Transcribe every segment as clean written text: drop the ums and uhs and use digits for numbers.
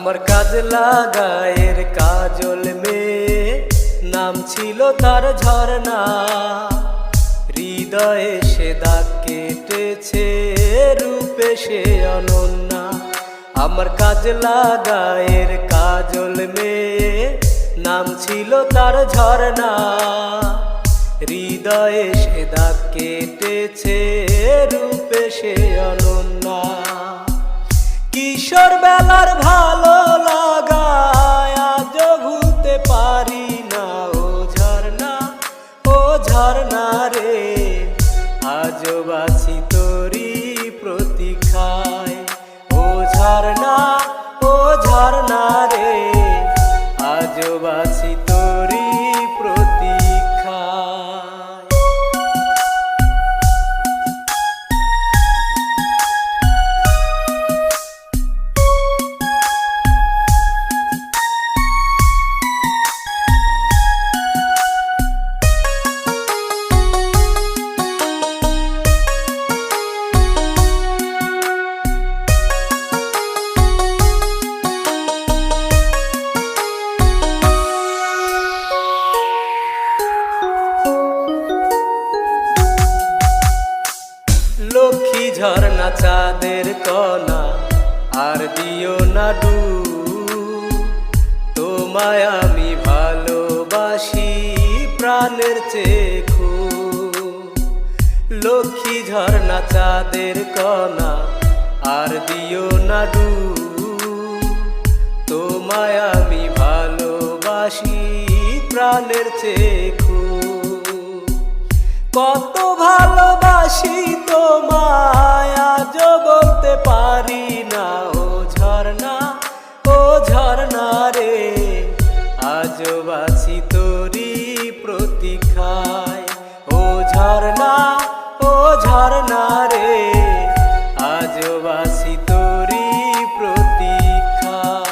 আমার কাজলা গায়ের কাজল মেয়ে, নাম ছিল তার ঝরনা। হৃদয়ে সে দাগ কেটেছে, রূপে সে অনন্যা। আমার কাজলা গায়ের কাজল মেয়ে, নাম ছিল তার ঝরনা। হৃদয়ে সে দাগ কেটেছে, রূপে সে অনন্যা। কিশোর বেলার ভালো লাগায় আজ ভুলতে পারি না। ও ঝরনা, ও ঝরনা রে, আজও বাসি তোরি প্রতীক্ষায়। ও ঝরনা, ও ঝরনা রে, আজও বাসি তোরি প্রতীক্ষায়। লক্ষ্মী ঝরনা চাঁদের কণা, আর দিও না ডুব। তোমায় আমি ভালোবাসি প্রাণের চেয়ে খুব। লক্ষ্মী ঝরনা চাঁদের কণা, আর দিও না ডুব। তোমায় আমি ভালোবাসি প্রাণের চেয়ে খুব। কত ভালোবাসি তোমায় আজও বলতে পারি না। ও ঝরনা, ও ঝরনা রে, আজও বাসি তোরি প্রতীক্ষায়। ও ঝরনা, ও ঝরনা রে, আজও বাসি তোরি প্রতীক্ষায়।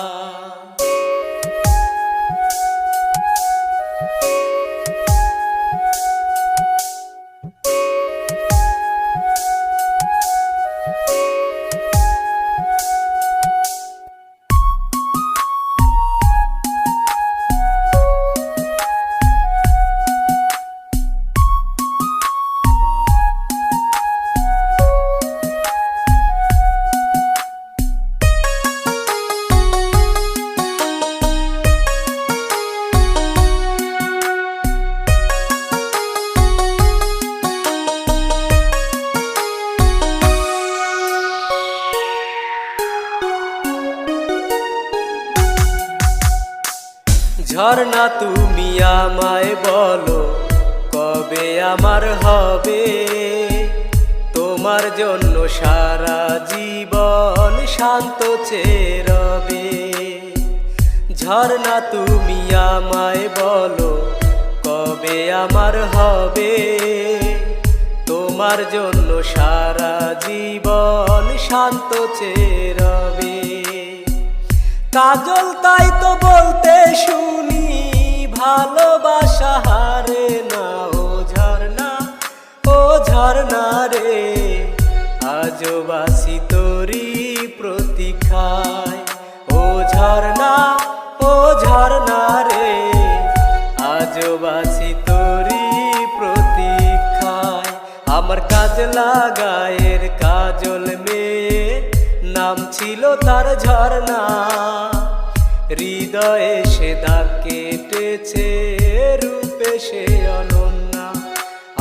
ঝরনা তুমি আমায় বলো, কবে আমার হবে? তোমার জন্য সারা জীবন শান্ত চেয়ে রবে। ঝরনা তুমি আমায় বলো, কবে আমার হবে? তোমার জন্য সারা জীবন শান্ত চেয়ে রবে। কাজল তাই তো বলতে শুনি, ভালোবাসা হারে না। ও ঝরনা, ও ঝরনা রে, আজও বাসি তোরি প্রতীক্ষায়। ও ঝরনা, ও ঝরনা রে, আজও বাসি তোরি প্রতীক্ষায়। আমার কাজলা গায়ের কাজল মেয়ে, নাম ছিল তার ঝরনা। হৃদয়ে সে দাগ কেটেছে, রূপে সে অনন্যা।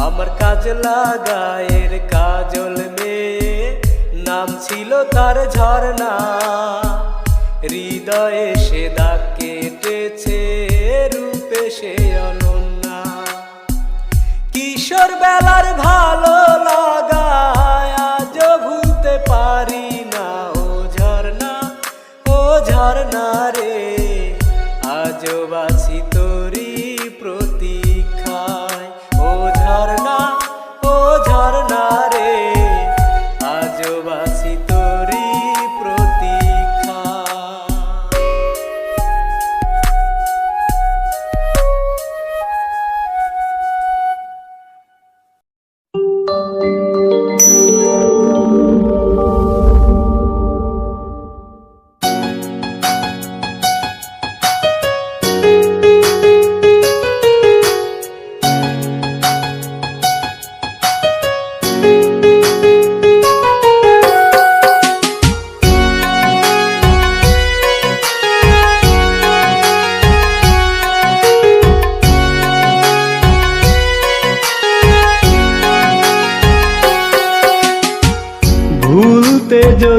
আমার কাজলা গায়ের কাজল মেয়ে, নাম ছিল তার ঝরনা। হৃদয়ে সে দাগ কেটেছে, রূপে সে অনন্যা। কিশোর বেলার ভালো লাগায় আজও ভুলতে পারি না। ও ঝরনা, ও ঝরনা রে, আজও বাসি তোরি প্রতীক্ষায়। ও ঝরনা, ও ঝরনা রে, আজও বাসি তোরি প্রতীক্ষায়।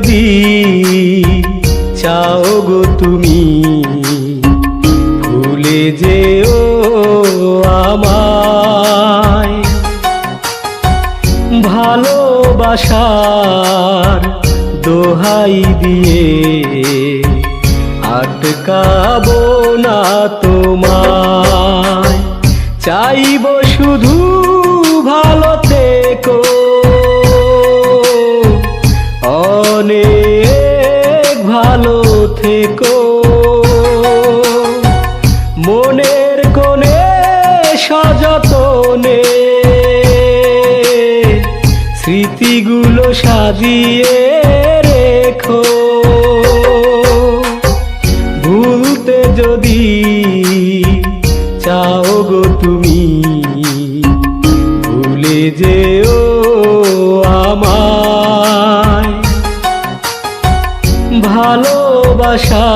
যদি চাও গো তুমি, ভুলে যেও আমায়। ভালোবাসার দোহাই দিয়ে আটকাবো না তোমায়, চাইব শুধু ভালো থেকো, অনেক ভালো থেকো। মনের কোণে সযতনে স্মৃতিগুলো সাজিয়ে রেখো। ভুলতে যদি চাও গো তুমি, ভুলে যেও আমায়। ভালোবাসার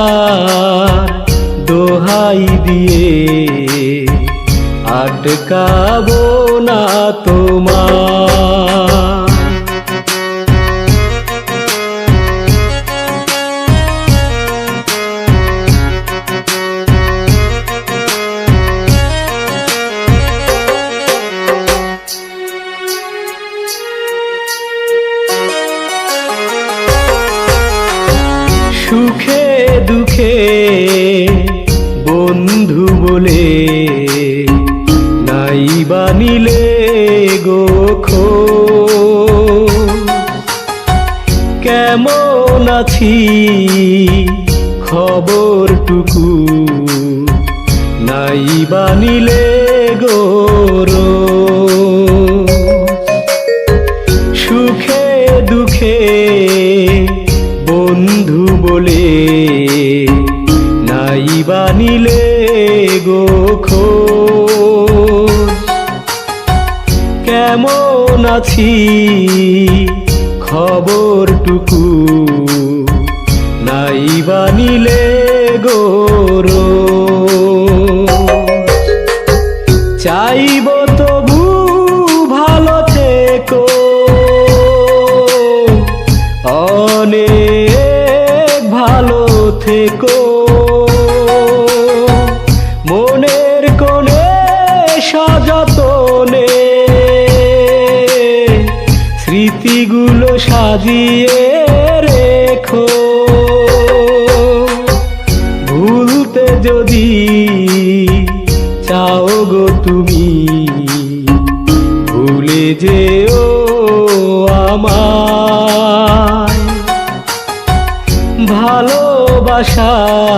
দোহাই দিয়ে আটকাবো না তোমায়। সুখে দুঃখে বন্ধু বলে নাই বানিলে গো খোঁজ। কেমন আছি খবরটুকু নাই বানিলে গো রোজ। সুখে দুঃখে বন্ধু বলে নাই বানিলে গো খোঁজ। কেমন আছি খবরটুকু নাই বানিলে গো রোজ। চাইব তবু ভালো থেকো, অনেক ভালো থেকো। মনের কোণে সযতনে স্মৃতিগুলো সাজিয়ে রেখো। ভুলতে যদি চাও গো তুমি, ভুলে যেও আমায়। ভালোবাসার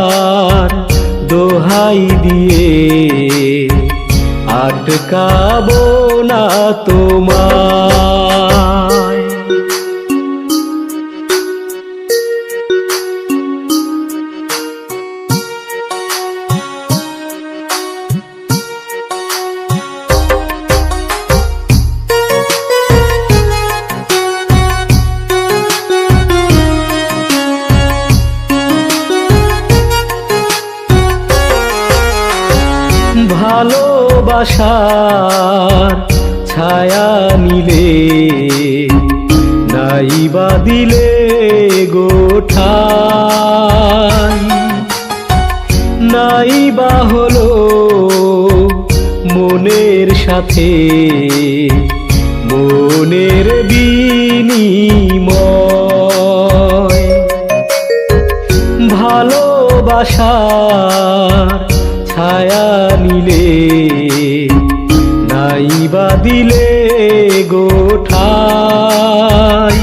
দোহাই দিয়ে আটকাবো না তোমায়। ভালোবাসার ছায়া নিলে নাই বাদিলে গো ঠাই। নাই বা হলো মনের সাথে মনের বিনিময়। ভালোবাসার ছায়া নিলে নাই বাদিলে গো ঠাই।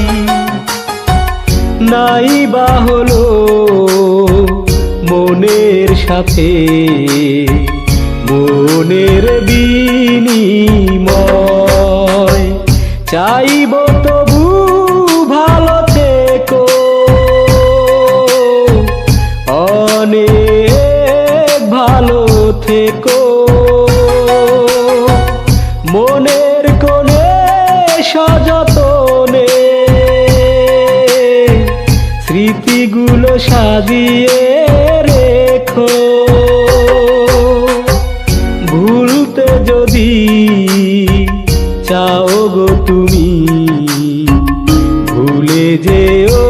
নাই বা হলো মনের সাথে মনের বিনিময়। চাইব তবু ভালো থেকো, অনেক ভালো থেকো। মনের কোণে সযতনে স্মৃতিগুলো সাজিয়ে রেখো। ভুলতে যদি চাও গো তুমি, ভুলে যেও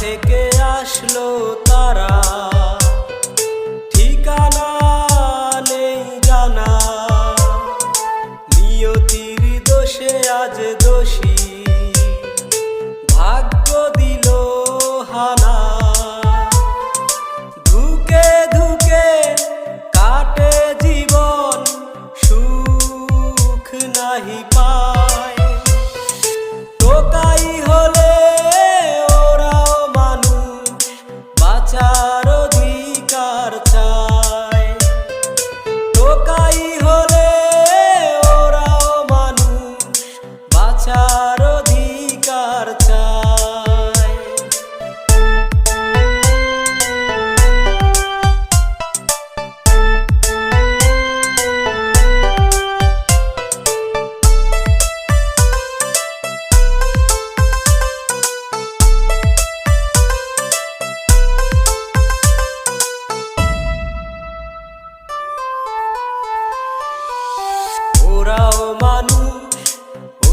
থেকে আসলো তারা, ঠিকানা নেই জানা, নিয়তির দোষে আজ দোষী, ভাগ্য দিল হানা। ধুকে ধুকে কাটে জীবন, সুখ নাহি পায়। টোকাই হলে ওরাও মানুষ, বাঁচার অধিকার চায়। টোকাই হলে ওরাও মানুষ, বাঁচার অধিকার চায়। ওরাও মানুষ,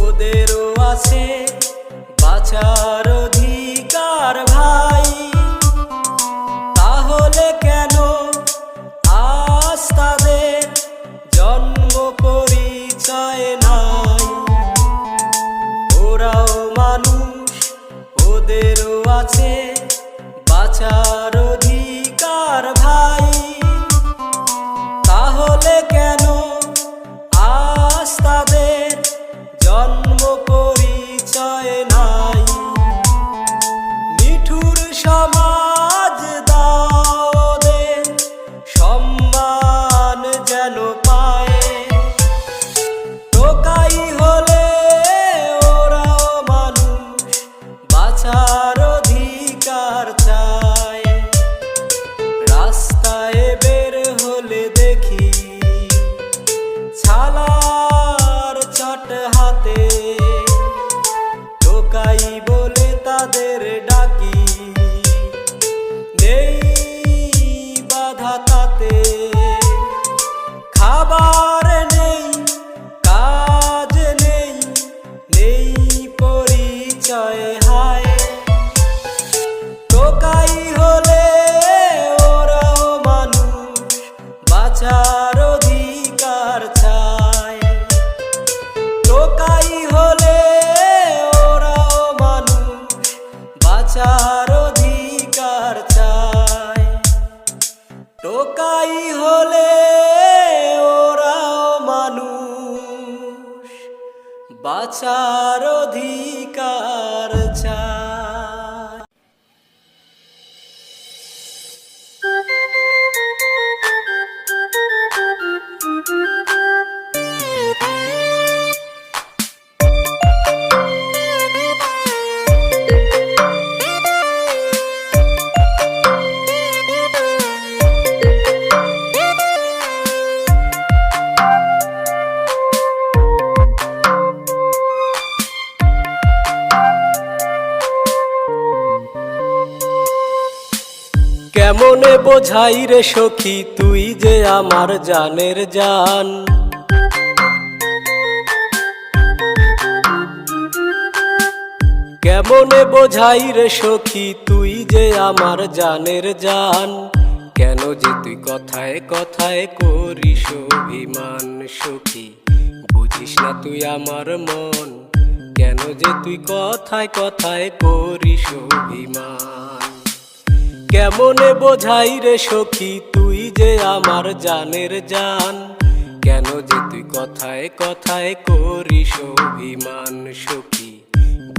ওদেরও আছে বাঁচার অধিকার ভাই। তাহলে কেন আজ তাদের জন্ম পরিচয় নাই? ওরাও মানুষ, ওদেরও আছে বাঁচার অধিকার ভাই। তাহলে কেন আজ তাদের জন্ম পরিচয় নাই? নিঠুর সমাজ দাও ওদের, সম্মান যেন পায়। টোকাই হলে ওরাও মানুষ, বাঁচার অধিকার চায়। রাস্তায় বের হলে দেখি ছালার চট হাতে, টোকাই বলে তাদের ডাকি, নেই বাধা তাতে। খাবার নেই, কাজ নেই, নেই পরিচয় হায়। টোকাই হলে ওরাও মানুষ, বাঁচার অধিকার চায়। টোকাই হলে ওরাও মানুষ, বাঁচার অধিকার চায়। টোকাই হলে ওরাও মানুষ, বাঁচার অধিকার চায়। কেমনে বোঝাই রে সখী তুই যে আমার জানের জান? কেমনে বোঝাই রে সখী তুই যে আমার জানের জান? কেন যে তুই কথায় কথায় করিস অভিমান সখী, বুঝিস না তুই আমার মন? কেন যে তুই কথায় কথায় করিস অভিমান? কেমনে বোঝাই রে সখী তুই যে আমার জানের জান? কেন যে তুই কথায় কথায় করিস অভিমান সখী,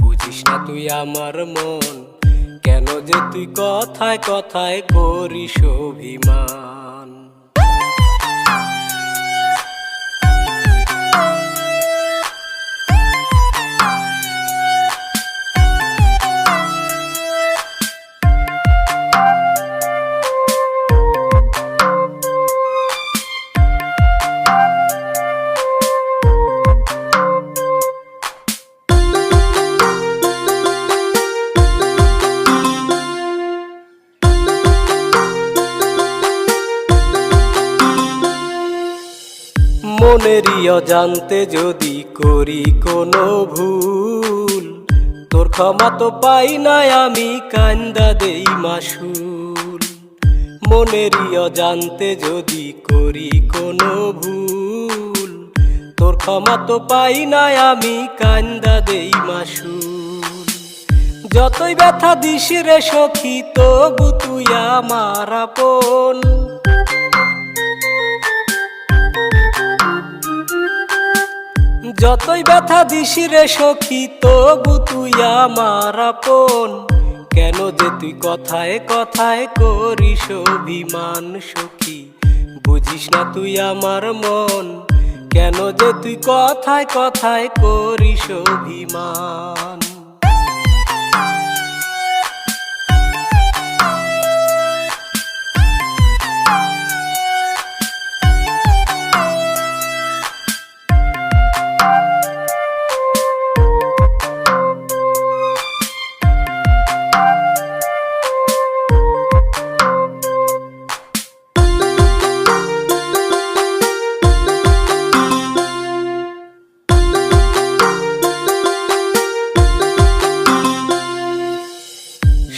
বুঝিস না তুই আমার মন? কেন যে তুই কথায় কথায় করিস অভিমান? মনেরই অজান্তে যদি করি কোনো ভুল, তোর ক্ষমা তো পাই নাই আমি কান্দা দেই মাসুল। মনেরই অজান্তে যদি করি কোনো ভুল, তোর ক্ষমা তো পাই নাই আমি কান্দা দেই মাসুল। যতই ব্যথা দিস রে সখী তবু তুই আমার আপন। যতই ব্যথা দিস রে সখী তবু তুই আমার আপন। কেন যে তুই কথায় কথায় করিস অভিমান সখী, বুঝিস না তুই আমার মন। কেন যে তুই কথায় কথায় করিস অভিমান।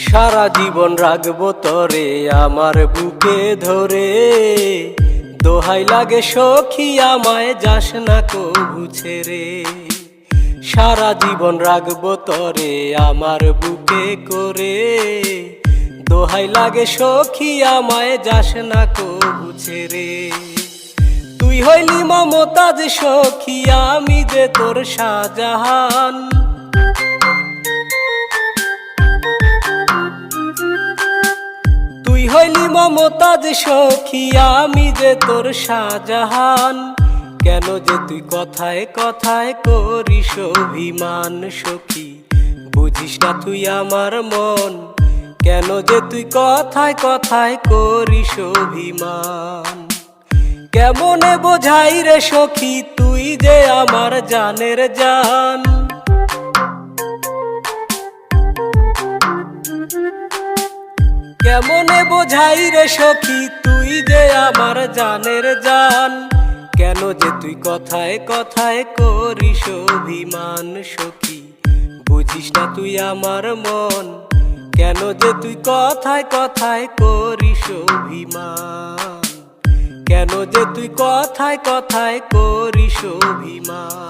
সারা জীবন রাখবো তরে আমার বুকে ধরে, দোহাই লাগে সখী আমায় যাস না কভু ছেড়ে। সারা জীবন রাখবো তরে আমার বুকে করে, দোহাই লাগে সখী আমায় যাস না কভু ছেড়ে। তুই হইলি মমতাজ সখী আমি যে তোর শাহজাহান। তুই হইলি মমতাজ সখী আমি যে তোর শাহজাহান। কেন যে তুই কথায় কথায় করিস অভিমান সখী, বুঝিস না তুই আমার মন। কেন যে তুই কথায় কথায় করিস অভিমান। কেমনে বোঝাই রে সখী তুই যে আমার জানের জান। কেমনে বোঝাই রে সখী তুই যে আমার জানের জান। কেন যে তুই কথায় কথায় করিস অভিমান সখী, বুঝিস না তুই আমার মন। কেন যে তুই কথায় কথায় করিস অভিমান। কেন যে তুই কথায় কথায় করিস অভিমান।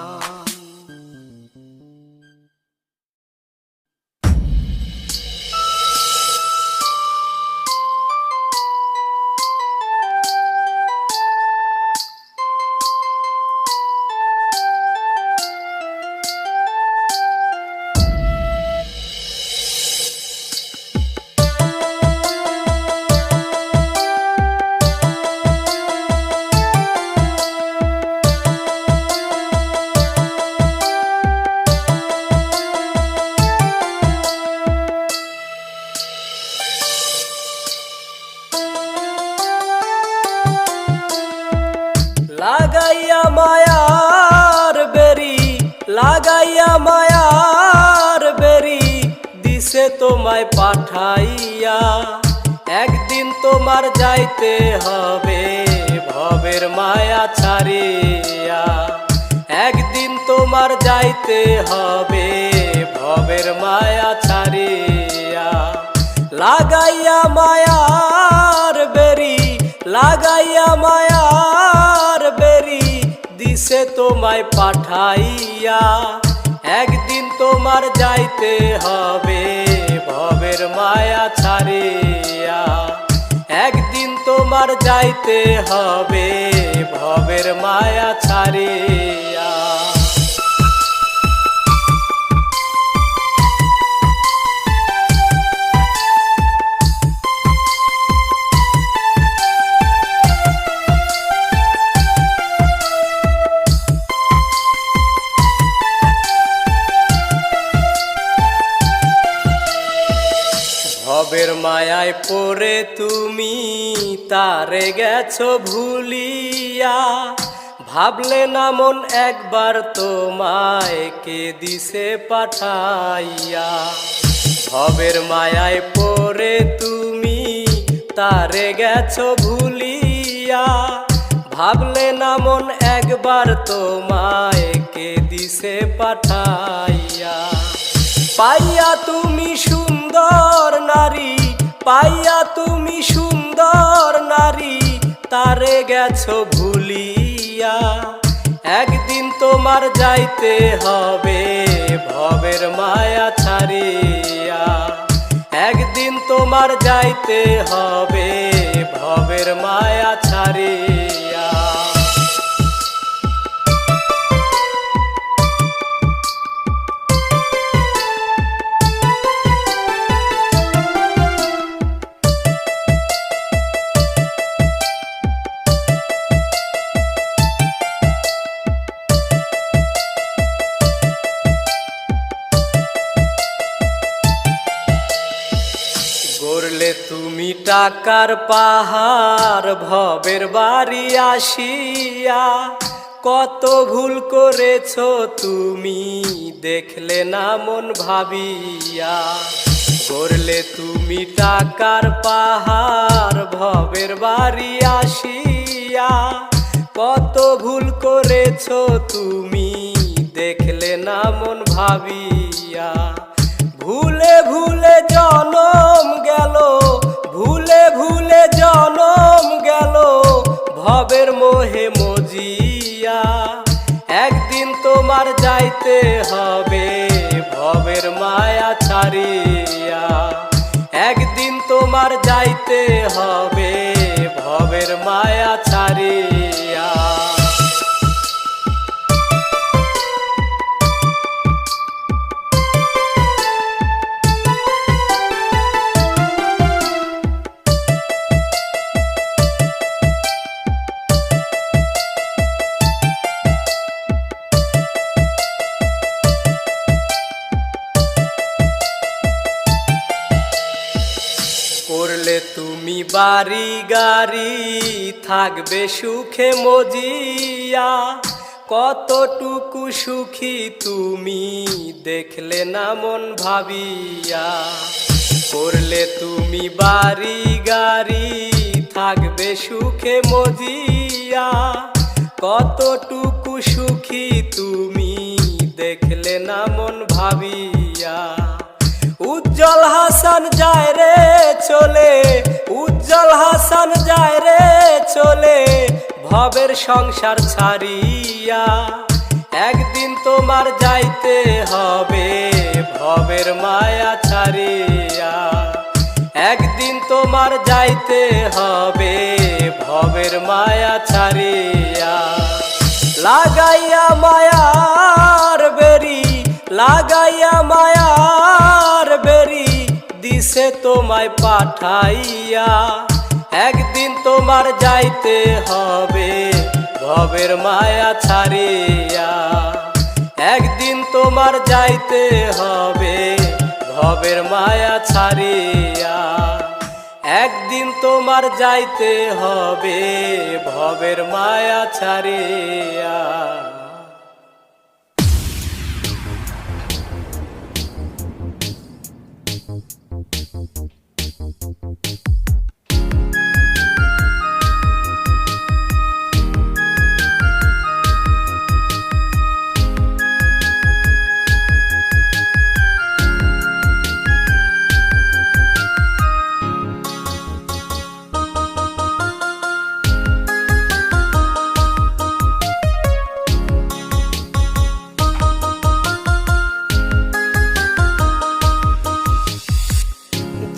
লাগাইয়া মায়ার বেরি, লাগাইয়া মায়ার বেরি, দিছে তোমায় পাঠাইয়া। একদিন তোমার যাইতে হবে ভবের মায়া ছাড়িয়া। একদিন তোমার যাইতে হবে ভবের মায়া ছাড়িয়া। লাগাইয়া মায়ার বেরি, লাগাইয়া মায়ার বেরি, দিছে তোমায় পাঠাইয়া। একদিন তোমার যাইতে হবে ভবের মায়া ছাড়িয়া। একদিন তোমার যাইতে হবে ভবের মায়া ছাড়িয়া। ভবের মায়ায় পড়ে তুমি তারে গেছো ভুলিয়া। ভাবলে না মন একবার তোমায় কে দিছে পাঠাইয়া। ভবের মায়ায় পড়ে তুমি তারে গেছো ভুলিয়া। ভাবলে না মন একবার তোমায় কে দিছে পাঠাইয়া। পাইয়া তুমি সুন্দর নারী, পাইয়া তুমি সুন্দর নারী, তারে গেছো ভুলিয়া। একদিন তোমার যাইতে হবে ভবের মায়া ছাড়িয়া। একদিন তোমার যাইতে হবে ভবের মায়া ছাড়িয়া। গড়লে তুমি টাকার পাহাড় ভবের বাড়ি আসিয়া। কত ভুল করেছো তুমি দেখলে না মন ভাবিয়া। গড়লে তুমি টাকার পাহাড় ভবের বাড়ি আসিয়া। কত ভুল করেছো তুমি দেখলে না মন ভাবিয়া। ভুলে ভুলে জনম গেল, ভুলে ভুলে জনম গেল ভবের মোহে মজিয়া। একদিন তোমার যাইতে হবে ভবের মায়া ছাড়িয়া। একদিন তোমার যাইতে হবে ভবের মায়া ছাড়িয়া। করলে তুমি বাড়ি গাড়ি থাকবে সুখে মজিয়া। কতটুকু সুখী তুমি দেখলে না মন ভাবিয়া। করলে তুমি বাড়ি গাড়ি থাকবে সুখে মজিয়া। কতটুকু সুখী তুমি দেখলে না মন ভাবিয়া। উজ্জ্বল হাসান যায় রে চলে, উজ্জ্বল হাসান যায় রে চলে ভবের সংসার ছাড়িয়া। একদিন তোমার যাইতে হবে ভবের মায়া ছাড়িয়া। একদিন তোমার যাইতে হবে ভবের মায়া ছাড়িয়া। লাগাইয়া মায়ার বেরি, লাগাইয়া মায়ার বেরি দিছে তোমায় পাঠাইয়া। একদিন তোমার যাইতে হবে ভবের মায়া ছাড়িয়া। একদিন তোমার যাইতে হবে ভবের মায়া ছাড়িয়া। একদিন তোমার যাইতে হবে ভবের মায়া ছাড়িয়া।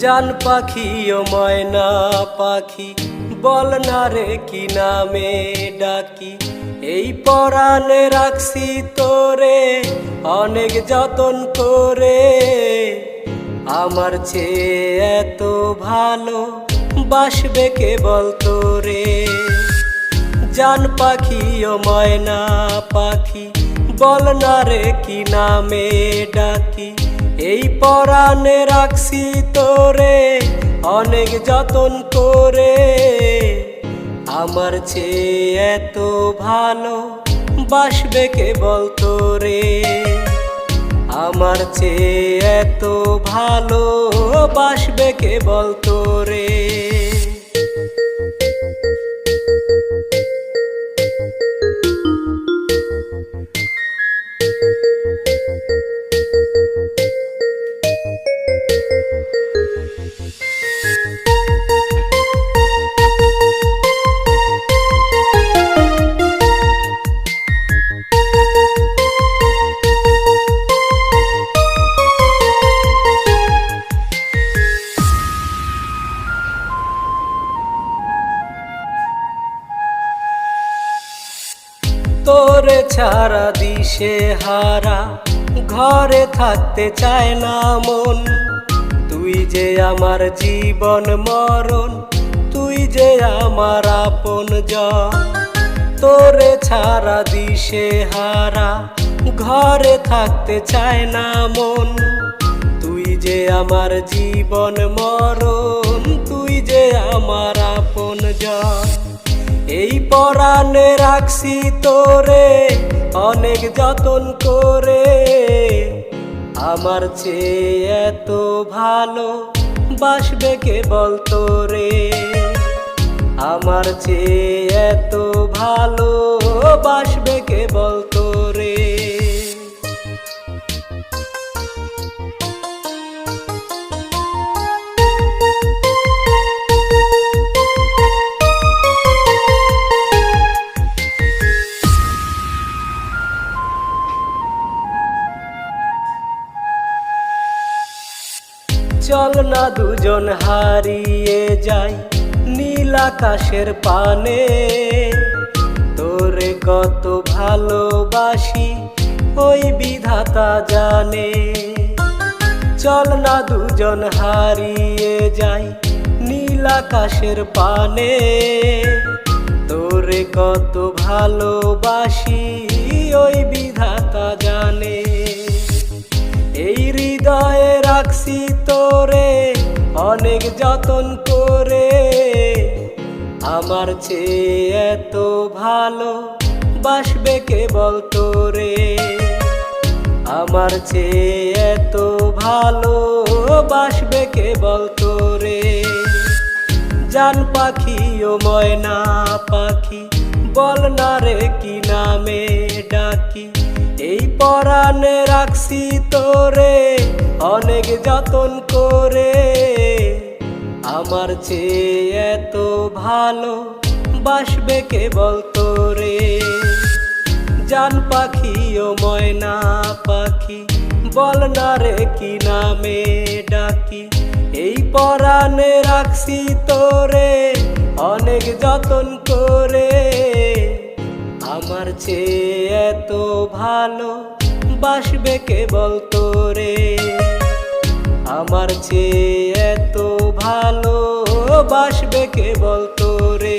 জান পাখি ও ময়না পাখি বল না রে কি নামে ডাকি। এই পরাণে রাখছি তোরে অনেক যতন করে। আমার চেয়ে এত ভালো বাসবে কে বল তোরে। জান পাখি ও ময়না পাখি বল না রে কি নামে ডাকি। এই পরাণে রাখছি তোরে অনেক যতন করে। আমার চেয়ে এত ভালো বাসবে কে বল তোরে। আমার চেয়ে এত ভালো বাসবে কে বল তোরে। ছাড়া দিশে হারা, ঘরে থাকতে চায় না মন। তুই যে আমার জীবন মরণ, তুই যে আমার আপনজন। তোরে ছাড়া দিশে হারা, ঘরে থাকতে চায় না মন। তুই যে আমার জীবন মরণ, তুই যে আমার আপনজন। এই পরাণে রাখছি তোরে অনেক যতন করে, আমার চেয়ে এত ভালো বাসবে কে বলতো রে। আমার চেয়ে এত ভালো বাসবে কে বলতো রে। চল না দুজন হারিয়ে যাই নীল আকাশের পানে, তোরে কত ভালোবাসি ওই বিধাতা জানে। চল না দুজন হারিয়ে যাই নীল আকাশের পানে, তোরে কত ভালোবাসি ওই বিধাতা জানে। এই হৃদয়ে রাখছি তোরে অনেক যতন করে, আমার চেয়ে এত ভালো বাসবে কে বলতো রে। আমার চেয়ে এত ভালো বাসবে কে বলতো রে। জান পাখি ও ময়না পাখি, বল না রে কি নামে ডাকি। এই পরাণে রাখছি তোরে অনেক যতন করে, আমার চেয়ে এত ভালো বাসবে কে বলতো রে। জান পাখি ও ময়না পাখি, বল না রে কি নামে ডাকি। এই পরাণে রাখছি তোরে অনেক যতন করে, আমার চেয়ে এত ভালো বাসবে কে বলতো রে। আমার চেয়ে এত ভালো বাসবে কে বলতো রে।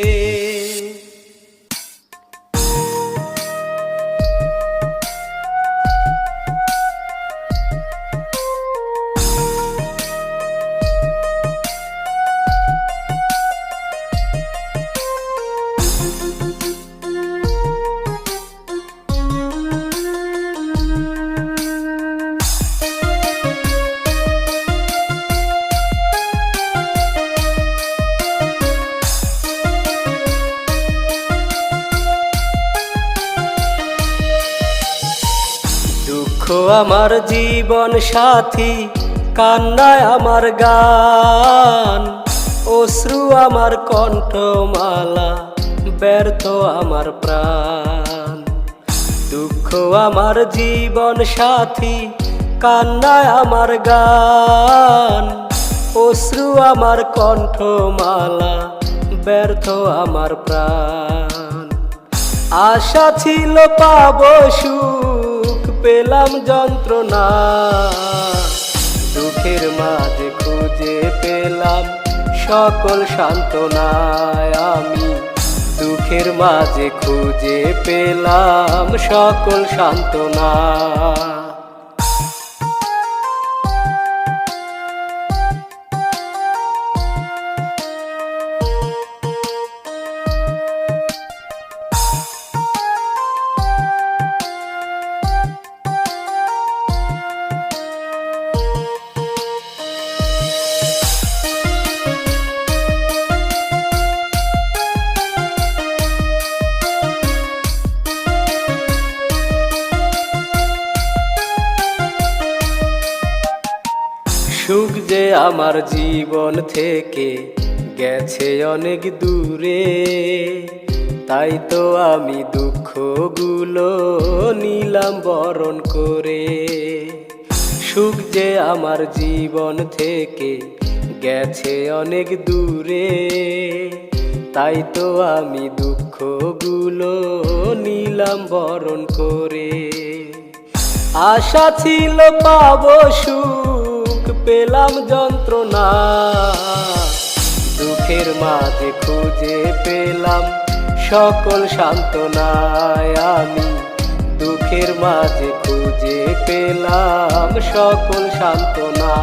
আমার জীবন সাথী, কান্নায় আমার গান, অশ্রু আমার কণ্ঠমালা, ব্যর্থ আমার প্রাণ। দুঃখ আমার জীবন সাথী, কান্নায় আমার গান, অশ্রু আমার কণ্ঠমালা, ব্যর্থ আমার প্রাণ। আশা ছিল পাবো সুখ, পেলাম যন্ত্রণা, দুঃখের মাঝে খুঁজে পেলাম সকল সান্ত্বনায়। আমি দুঃখের মাঝে খুঁজে পেলাম সকল সান্ত্বনা। সুখ যে আমার জীবন থেকে গেছে অনেক দূরে, তাই তো আমি দুঃখগুলো নিলাম বরণ করে। সুখ যে আমার জীবন থেকে গেছে অনেক দূরে, তাই তো আমি দুঃখগুলো নিলাম বরণ করে। আশা ছিল পাবো সুখ, পেলাম যন্ত্রণা। দুঃখের মাঝে খুঁজে পেলাম সকল সান্ত্বনায়। আমি দুঃখের মাঝে খুঁজে পেলাম সকল সান্ত্বনা।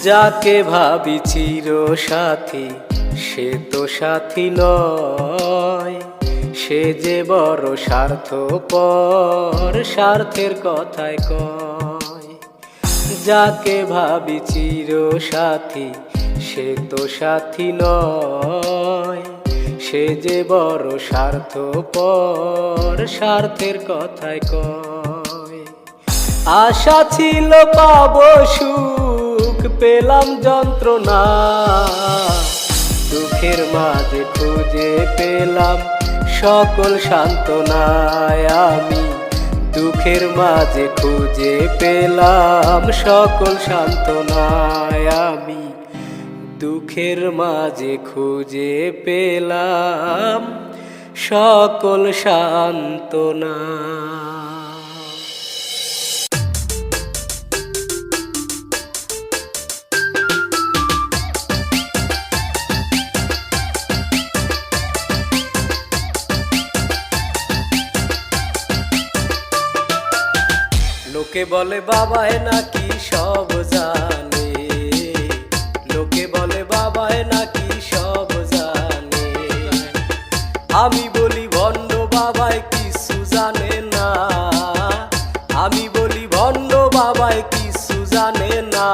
যাকে ভাবি চির সাথী, সে তো সাথী নয়। সে যে বড় স্বার্থপর, স্বার্থের কথায় কয়। যাকে ভাবি চির সাথী, সে তো সাথী নয়। সে যে বড় স্বার্থপর, স্বার্থের কথায় কয়। আশা ছিল পাবো সুখ, পেলাম যন্ত্রণা। দুঃখের মাঝে খুঁজে পেলাম সকল সান্ত্বনায়। আমি দুঃখের মাঝে খুঁজে পেলাম সকল সান্ত্বনায়। আমি দুঃখের মাঝে খুঁজে পেলাম সকল সান্ত্বনা। লোকে বলে বাবায় নাকি সব জানে, লোকে বলে বাবায় নাকি সব জানে। আমি বলি ভণ্ড বাবায় কিছু জানে না। আমি বলি ভণ্ড বাবায় কিছু জানে না।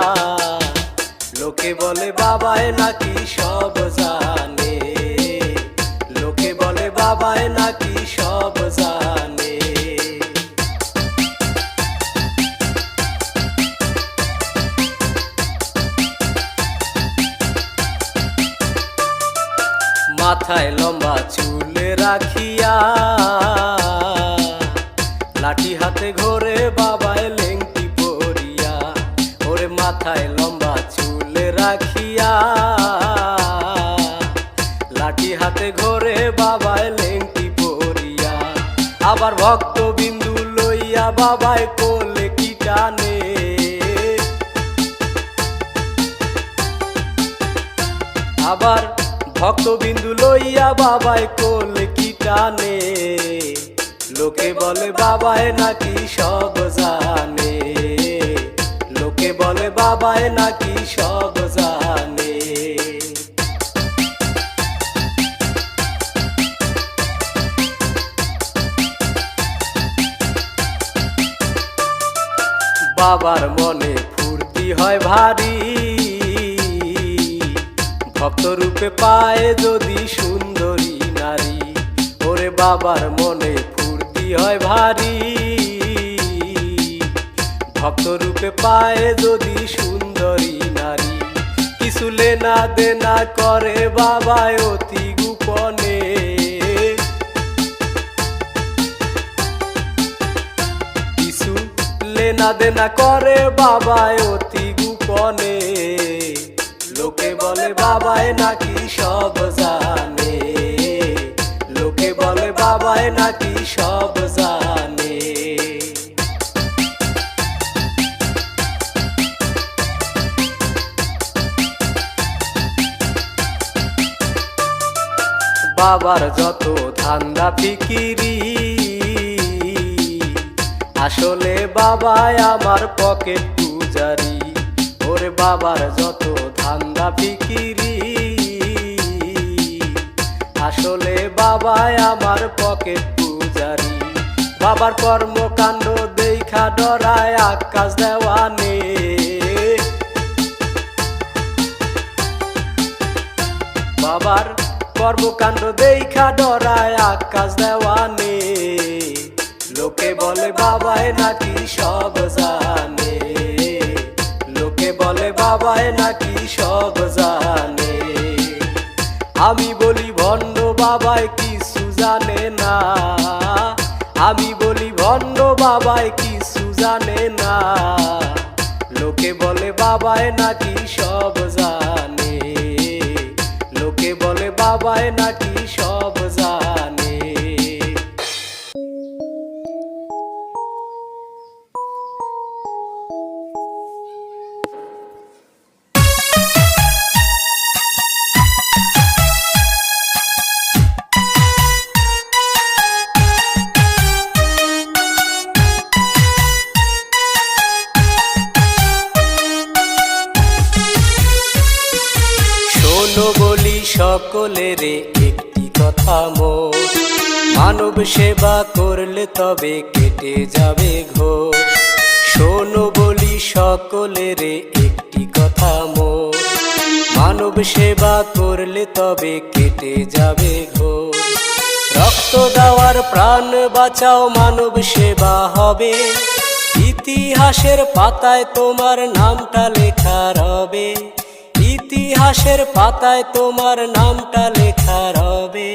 লোকে বলে বাবায় নাকি সব জানে, লোকে বলে বাবায় নাকি সব জানে। মাথায় লম্বা চুল রাখিয়া, লাঠি হাতে ঘোরে বাবায় লেংটি পরিয়া। ওরে মাথায় লম্বা চুল রাখিয়া, লাঠি হাতে ঘোরে বাবায় লেংটি পরিয়া। আবার ভক্তবিন্দু লইয়া বাবায় কোলে কি টানে। আবার ভক্তবিন্দু লইয়া বাবায় কোলে কি টানে। লোকে বলে বাবায় নাকি সব জানে, লোকে বলে বাবায় নাকি সব জানে। বাবার মনে ফুর্তি হয় ভারী, ভক্তরূপে পায় যদি সুন্দরী নারী। ওরে বাবার মনে ফুর্তি হয় ভারী, ভক্তরূপে পায় যদি সুন্দরী নারী। কিছু লেনা দেনা করে বাবায় অতি গোপনে। কিছু লেনা দেনা করে বাবায় অতি গোপনে। লোকে বলে বাবায় নাকি সব জানে, লোকে বলে বাবায় নাকি সব জানে। বাবার যত ধান্দা ফিকিরি, আসলে বাবায় আমার পকেট পূজারি। ওরে বাবার যত ধান্দা ফিকিরি, আসলে বাবায় আমার পকেট পূজারি। বাবার কর্মকাণ্ড দেখা ডরায় আকাশ দেওয়ানে। বাবার কর্মকাণ্ড দেখা ডরায় আকাশ দেওয়ানে। লোকে বলে বাবায় নাকি সব জানে, লোকে বলে বাবায় নাকি সব জানে। আমি বলি ভণ্ড বাবায় কিছু জানে না, আমি বলি ভণ্ড বাবায় কিছু জানে না। লোকে বলে বাবায় নাকি সব জানে, লোকে বলে বাবায় নাকি সব জানে। শোনো বলি সকলেরে একটি কথা মোর, মানব সেবা করলে তবে কেটে যাবে ঘোর। শোনো বলি সকলেরে একটি কথা মোর, মানব সেবা করলে তবে কেটে যাবে ঘোর। রক্ত দেওয়ার প্রাণ বাঁচাও মানব সেবা হবে, ইতিহাসের পাতায় তোমার নামটা লেখা রবে, ইতিহাসের পাতায় তোমার নামটা লেখা রবে।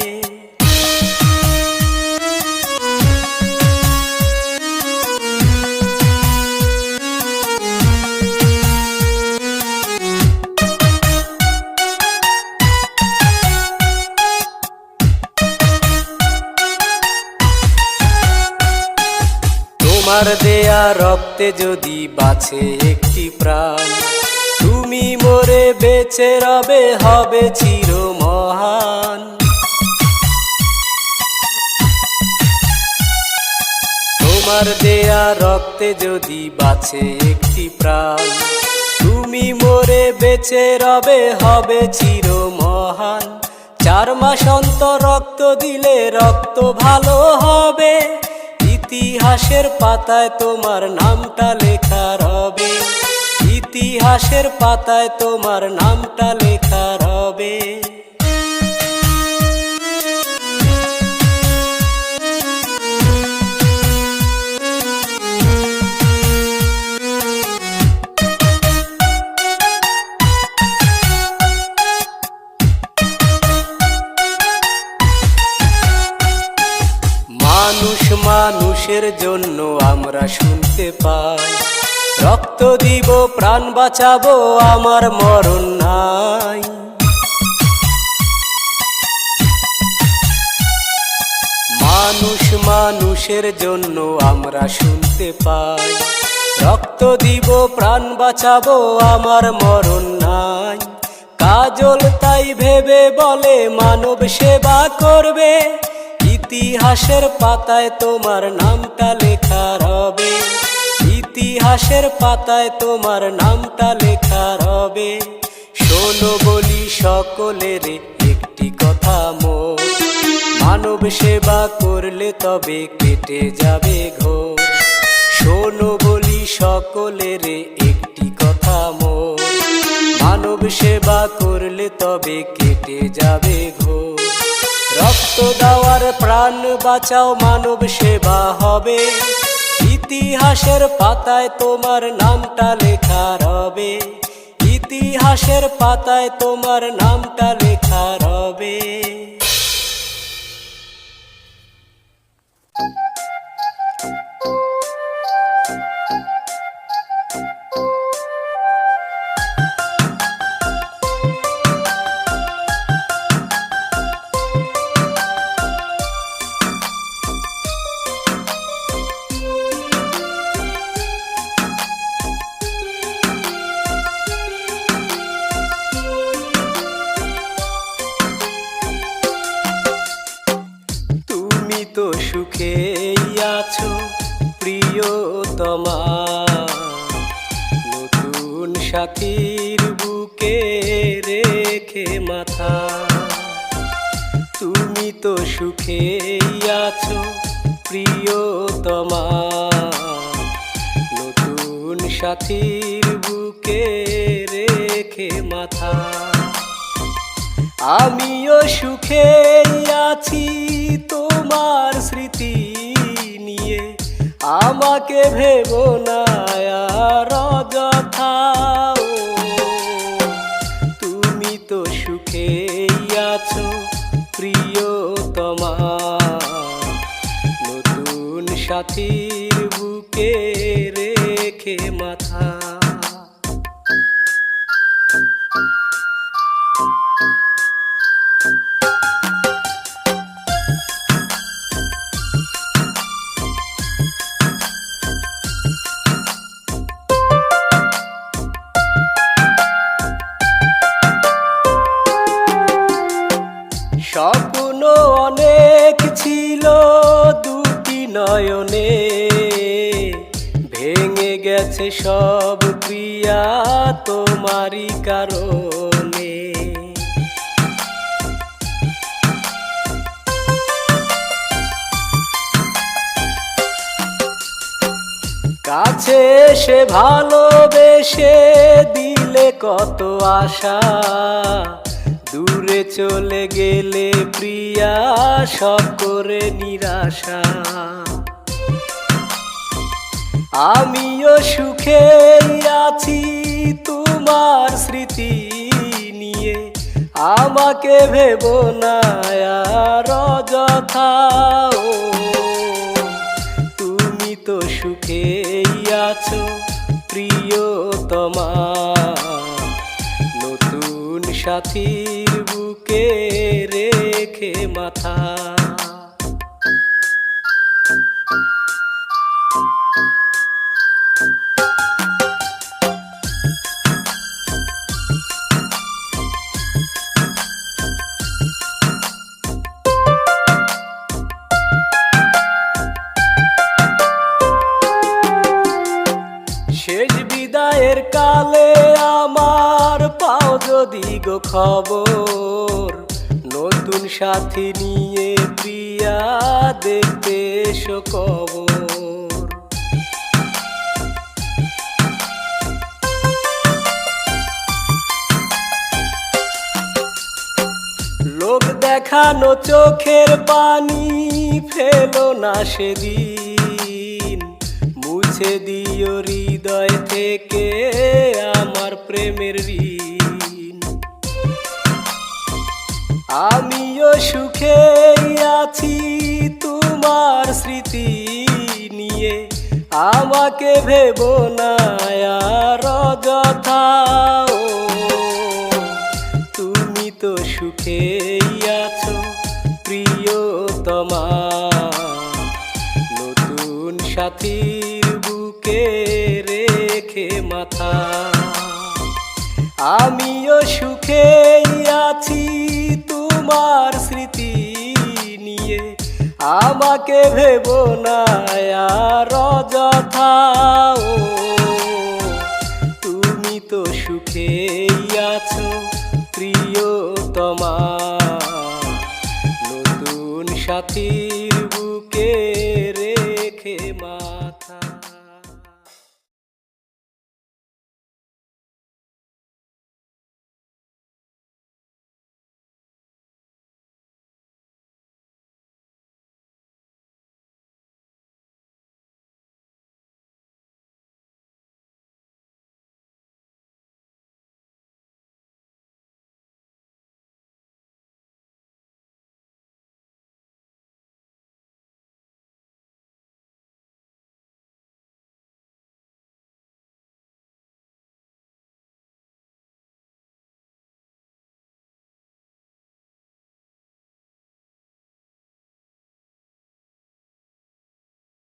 তোমার দেয়া রক্তে যদি বাঁচে একটি প্রাণ, তুমি মরে বেঁচে রবে হবে চির মহান। তোমার দেয়া রক্তে যদি বাঁচে একটি প্রাণ, তুমি মরে বেঁচে রবে হবে চির মহান। 4 মাস অন্তর রক্ত দিলে রক্ত ভালো হবে, ইতিহাসের পাতায় তোমার নামটা লেখা রবে, ইতিহাসের পাতায় তোমার নামটা লেখা রবে। মানুষ মানুষের জন্য আমরা শুনতে পাই, রক্ত দিব প্রাণ বাঁচাবো আমার মরণ নাই। মানুষ মানুষের জন্য আমরা শুনতে পাই, রক্ত দিব প্রাণ বাঁচাবো আমার মরণ নাই। কাজল তাই ভেবে বলে মানব সেবা করবে, ইতিহাসের পাতায় তোমার নামটা লেখা রবে, ইতিহাসের পাতায় তোমার নামটা লেখা রবে। শোনো বলি সকলেরে একটি কথা মোর, মানব সেবা করলে তবে কেটে যাবে ঘোর। শোনো বলি সকলেরে একটি কথা মোর, মানব সেবা করলে তবে কেটে যাবে ঘোর। রক্ত দেওয়ার প্রাণ বাঁচাও মানব সেবা হবে, ইতিহাসের পাতায় তোমার নামটা লেখা রবে, ইতিহাসের পাতায় তোমার নামটা লেখা রবে। তো সুখেই আছো প্রিয়তমা, নতুন সাথীর বুকে রেখে মাথা। তুমি তো সুখেই আছো প্রিয়তমা, নতুন সাথীর বুকে রেখে মাথা। আমিও সুখেই আছি তোমার স্মৃতি নিয়ে, আমাকে ভেবো না আর অযথা। তুমি তো সুখেই আছো প্রিয়তমা, নতুন সাথীর বুকে রেখে মাথা। স্বপ্ন অনেক ছিল দুটি নয়নে, ভেঙে গেছে সব প্রিয়া তোমারই কারণে। কাছে এসে ভালোবেসে দিলে কত আশা, দূরে চলে গেলে প্রিয়া সব করে নিরাশা। আমিও সুখেই আছি তোমার স্মৃতি নিয়ে, আমাকে ভেবো না আর অযথা। তুমি তো সুখেই আছো প্রিয়তমা, নতুন সাথীর বুকে রেখে মাথা। শেষ বিদায়ের কালে আমার পাও যদি গো খবর, নতুন সাথী নিয়ে প্রিয়া দেখতে এসো কবর। লোক দেখানো চোখের পানি ফেলো না সেদিন, মুছে দিও হৃদয় থেকে আমার প্রেমের ঋণ। আমিও সুখেই আছি তোমার স্মৃতি নিয়ে, আমাকে ভেবো না আর অযথা। তুমি তো সুখেই আছো প্রিয়তমা, নতুন সাথীর বুকে রেখে মাথা। আমিও সুখেই আছি তোমার স্মৃতি নিয়ে, আমাকে ভেবো না আর অযথা। তুমি তো সুখেই আছো প্রিয়তমা, নতুন সাথীর বুকে রেখে মাথা।